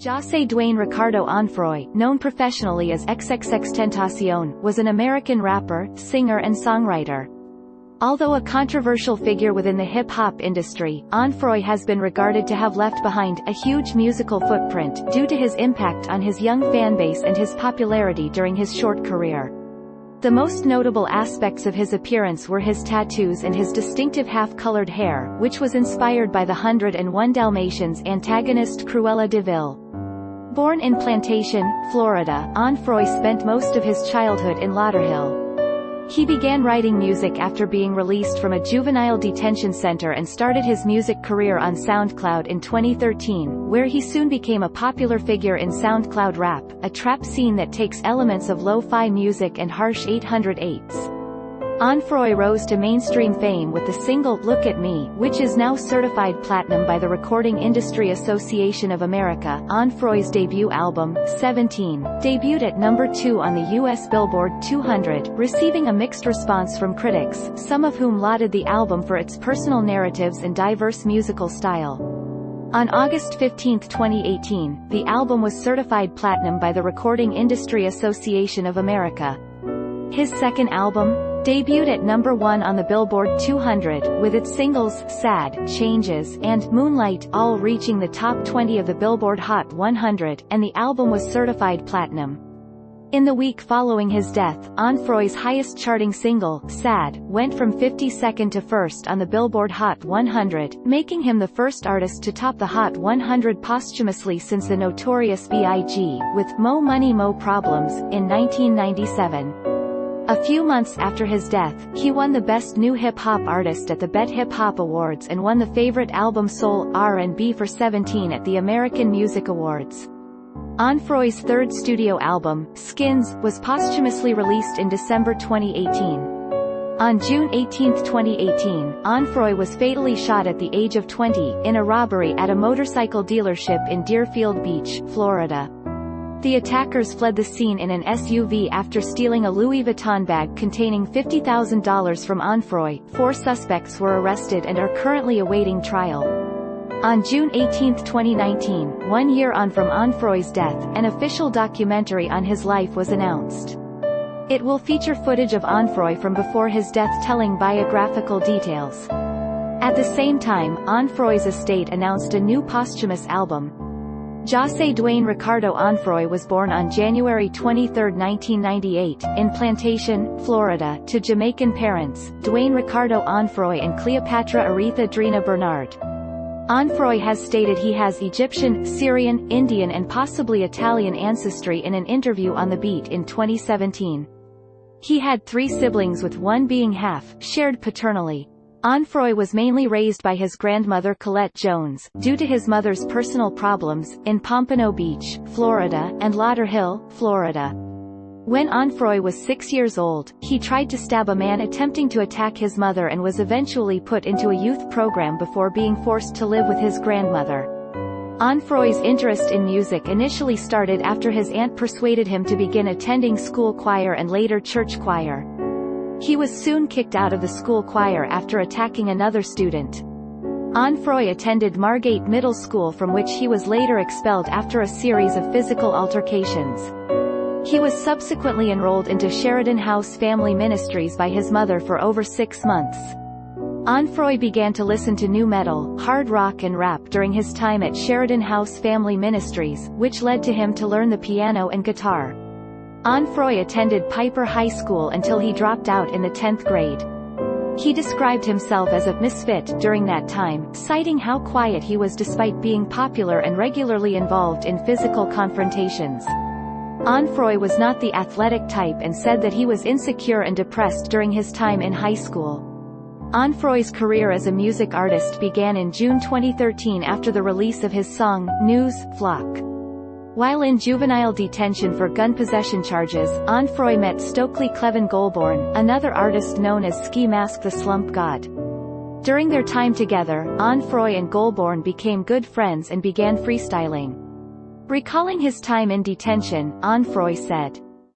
Jahseh Dwayne Ricardo Onfroy, known professionally as XXXTentacion, was an American rapper, singer and songwriter. Although a controversial figure within the hip-hop industry, Onfroy has been regarded to have left behind a huge musical footprint due to his impact on his young fanbase and his popularity during his short career. The most notable aspects of his appearance were his tattoos and his distinctive half-colored hair, which was inspired by the 101 Dalmatians antagonist Cruella de Vil. Born in Plantation, Florida, Onfroy spent most of his childhood in Lauderhill. He began writing music after being released from a juvenile detention center and started his music career on SoundCloud in 2013, where he soon became a popular figure in SoundCloud rap, a trap scene that takes elements of lo-fi music and harsh 808s. Onfroy rose to mainstream fame with the single "Look at Me," which is now certified platinum by the Recording Industry Association of America. Onfroy's debut album, 17, debuted at number 2 on the U.S. Billboard 200, receiving a mixed response from critics, some of whom lauded the album for its personal narratives and diverse musical style. On August 15, 2018, the album was certified platinum by the Recording Industry Association of America. His second album debuted at number 1 on the Billboard 200, with its singles "Sad," "Changes," and "Moonlight" all reaching the top 20 of the Billboard Hot 100, and the album was certified platinum. In the week following his death, Onfroy's highest-charting single, "Sad," went from 52nd to 1st on the Billboard Hot 100, making him the first artist to top the Hot 100 posthumously since the Notorious B.I.G., with "Mo Money Mo Problems," in 1997. A few months after his death, he won the Best New Hip Hop Artist at the BET Hip Hop Awards and won the Favorite Album Soul R&B for 17 at the American Music Awards. Onfroy's third studio album, Skins, was posthumously released in December 2018. On June 18, 2018, Onfroy was fatally shot at the age of 20, in a robbery at a motorcycle dealership in Deerfield Beach, Florida. The attackers fled the scene in an SUV after stealing a Louis Vuitton bag containing $50,000 from Onfroy. 4 suspects were arrested and are currently awaiting trial. On June 18, 2019, 1 year on from Onfroy's death, an official documentary on his life was announced. It will feature footage of Onfroy from before his death telling biographical details. At the same time, Onfroy's estate announced a new posthumous album. Jahseh Dwayne Ricardo Onfroy was born on January 23, 1998, in Plantation, Florida, to Jamaican parents, Dwayne Ricardo Onfroy and Cleopatra Aretha Drina Bernard. Onfroy has stated he has Egyptian, Syrian, Indian and possibly Italian ancestry in an interview on The Beat in 2017. He had 3 siblings, with one being half shared paternally. Onfroy was mainly raised by his grandmother Colette Jones, due to his mother's personal problems, in Pompano Beach, Florida, and Lauderhill, Florida. When Onfroy was 6 years old, he tried to stab a man attempting to attack his mother and was eventually put into a youth program before being forced to live with his grandmother. Onfroy's interest in music initially started after his aunt persuaded him to begin attending school choir and later church choir. He was soon kicked out of the school choir after attacking another student. Onfroy attended Margate Middle School, from which he was later expelled after a series of physical altercations. He was subsequently enrolled into Sheridan House Family Ministries by his mother for over 6 months. Onfroy began to listen to nu metal, hard rock and rap during his time at Sheridan House Family Ministries, which led to him to learn the piano and guitar. Onfroy attended Piper High School until he dropped out in the 10th grade. He described himself as a misfit during that time, citing how quiet he was despite being popular and regularly involved in physical confrontations. Onfroy was not the athletic type and said that he was insecure and depressed during his time in high school. Onfroy's career as a music artist began in June 2013 after the release of his song, News, Flock. While in juvenile detention for gun possession charges, Onfroy met Stokely Clevin Goulbourne, another artist known as Ski Mask the Slump God. During their time together, Onfroy and Goulbourne became good friends and began freestyling. Recalling his time in detention, Onfroy said,